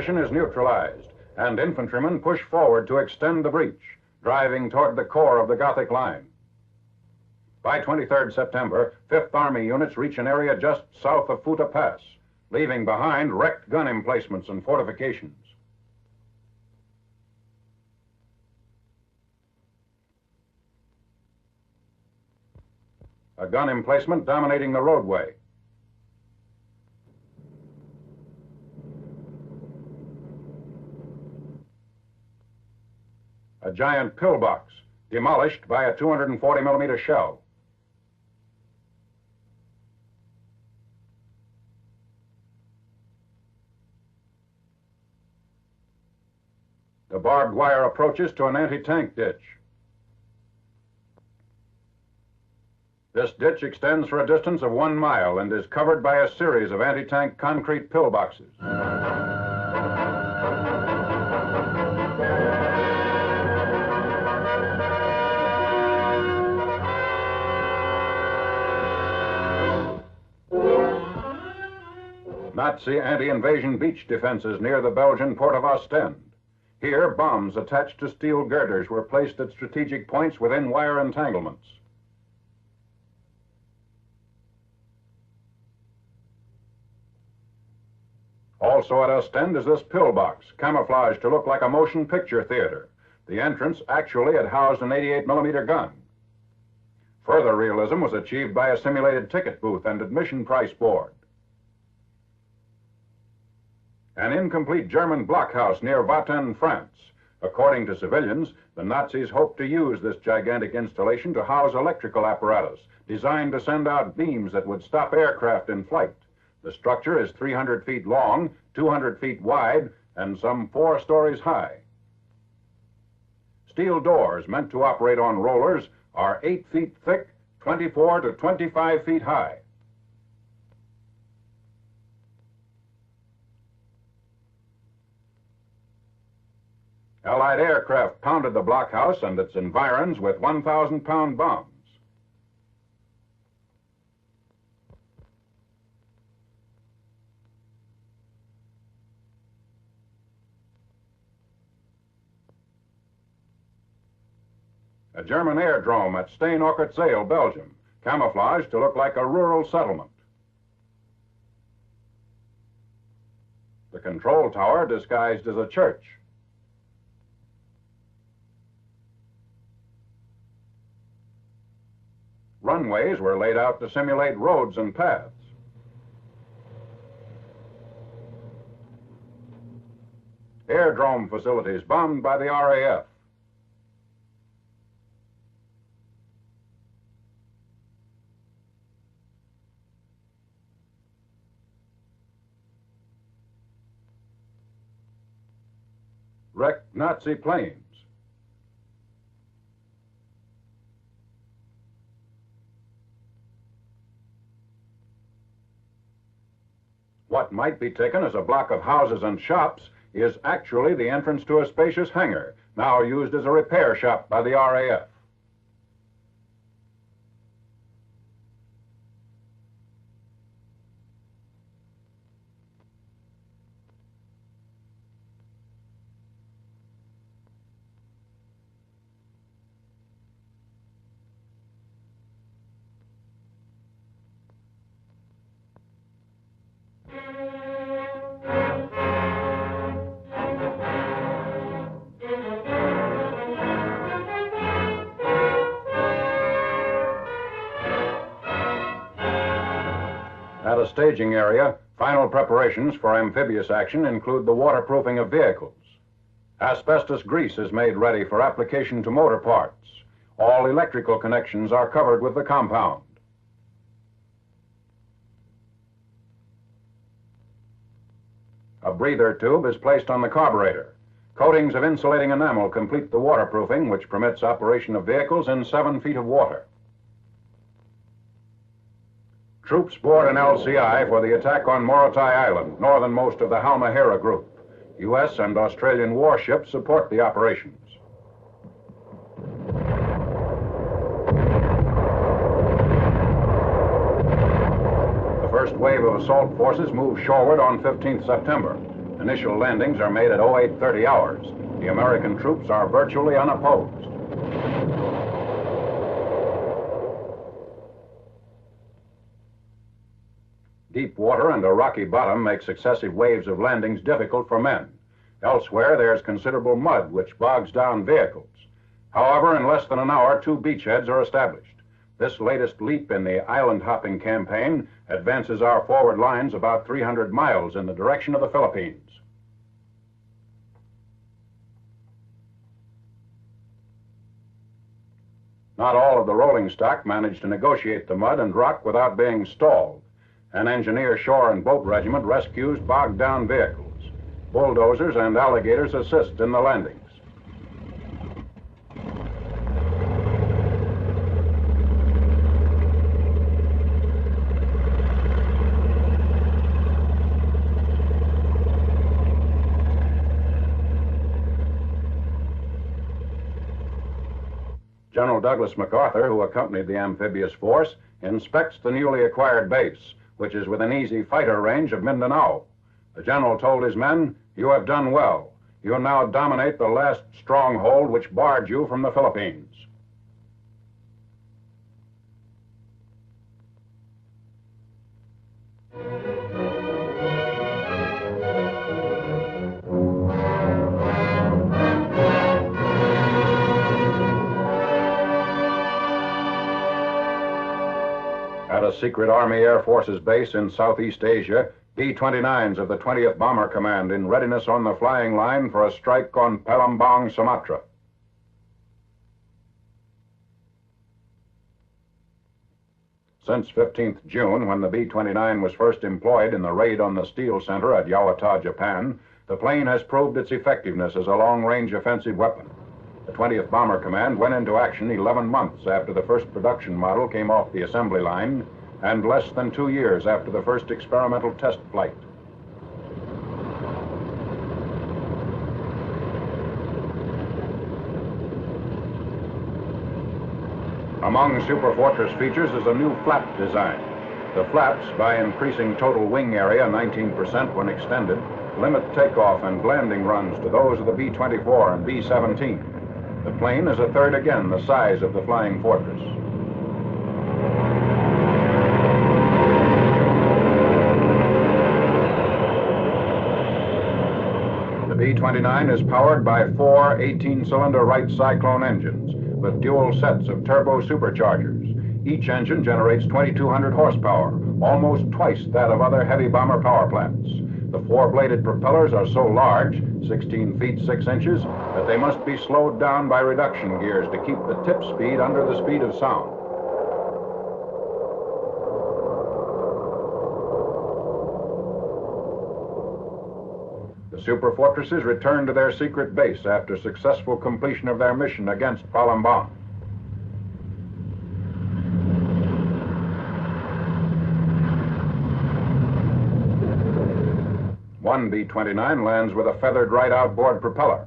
position is neutralized, and infantrymen push forward to extend the breach, driving toward the core of the Gothic line. By 23rd September, 5th Army units reach an area just south of Futa Pass, leaving behind wrecked gun emplacements and fortifications. A gun emplacement dominating the roadway. A giant pillbox, demolished by a 240mm shell. The barbed wire approaches to an anti-tank ditch. This ditch extends for a distance of 1 mile and is covered by a series of anti-tank concrete pillboxes. Nazi anti-invasion beach defenses near the Belgian port of Ostend. Here, bombs attached to steel girders were placed at strategic points within wire entanglements. Also at Ostend is this pillbox, camouflaged to look like a motion picture theater. The entrance actually had housed an 88mm gun. Further realism was achieved by a simulated ticket booth and admission price board. An incomplete German blockhouse near Vatten, France. According to civilians, the Nazis hoped to use this gigantic installation to house electrical apparatus designed to send out beams that would stop aircraft in flight. The structure is 300 feet long, 200 feet wide, and some 4 stories high. Steel doors meant to operate on rollers are 8 feet thick, 24 to 25 feet high. Allied aircraft pounded the blockhouse and its environs with 1,000-pound bombs. A German airdrome at Steenokkertzeel, Belgium, camouflaged to look like a rural settlement. The control tower disguised as a church. Runways were laid out to simulate roads and paths. Airdrome facilities bombed by the RAF. Wrecked Nazi planes. What might be taken as a block of houses and shops is actually the entrance to a spacious hangar, now used as a repair shop by the RAF. At a staging area, final preparations for amphibious action include the waterproofing of vehicles. Asbestos grease is made ready for application to motor parts. All electrical connections are covered with the compound. A breather tube is placed on the carburetor. Coatings of insulating enamel complete the waterproofing, which permits operation of vehicles in 7 feet of water. Troops board an LCI for the attack on Morotai Island, northernmost of the Halmahera group. U.S. and Australian warships support the operations. The first wave of assault forces moved shoreward on 15th September. Initial landings are made at 0830 hours. The American troops are virtually unopposed. Deep water and a rocky bottom make successive waves of landings difficult for men. Elsewhere, there's considerable mud which bogs down vehicles. However, in less than an hour, 2 beachheads are established. This latest leap in the island-hopping campaign advances our forward lines about 300 miles in the direction of the Philippines. Not all of the rolling stock managed to negotiate the mud and rock without being stalled. An engineer shore and boat regiment rescues bogged-down vehicles. Bulldozers and alligators assist in the landings. General Douglas MacArthur, who accompanied the amphibious force, inspects the newly acquired base, which is within easy fighter range of Mindanao. The general told his men, "You have done well. You now dominate the last stronghold which barred you from the Philippines." At a secret Army Air Forces base in Southeast Asia, B-29s of the 20th Bomber Command in readiness on the flying line for a strike on Palembang, Sumatra. Since 15th June, when the B-29 was first employed in the raid on the steel center at Yawata, Japan, the plane has proved its effectiveness as a long-range offensive weapon. The 20th Bomber Command went into action 11 months after the first production model came off the assembly line and less than 2 years after the first experimental test flight. Among Super Fortress features is a new flap design. The flaps, by increasing total wing area 19% when extended, limit takeoff and landing runs to those of the B-24 and B-17. The plane is a third again the size of the Flying Fortress. The B-29 is powered by 4 18-cylinder Wright Cyclone engines with dual sets of turbo superchargers. Each engine generates 2,200 horsepower, almost twice that of other heavy bomber power plants. The 4-bladed propellers are so large, 16 feet 6 inches, that they must be slowed down by reduction gears to keep the tip speed under the speed of sound. The Super Fortresses return to their secret base after successful completion of their mission against Palembang. One B-29 lands with a feathered right outboard propeller.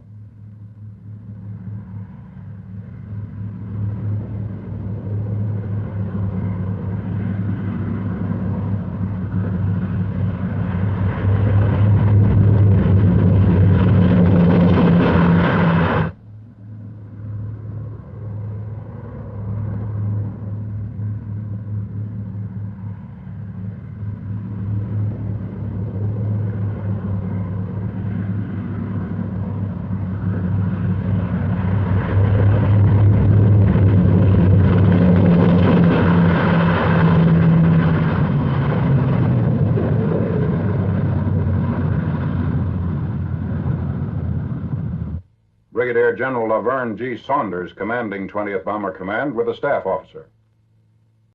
Brigadier General Laverne G. Saunders, commanding 20th Bomber Command, with a staff officer.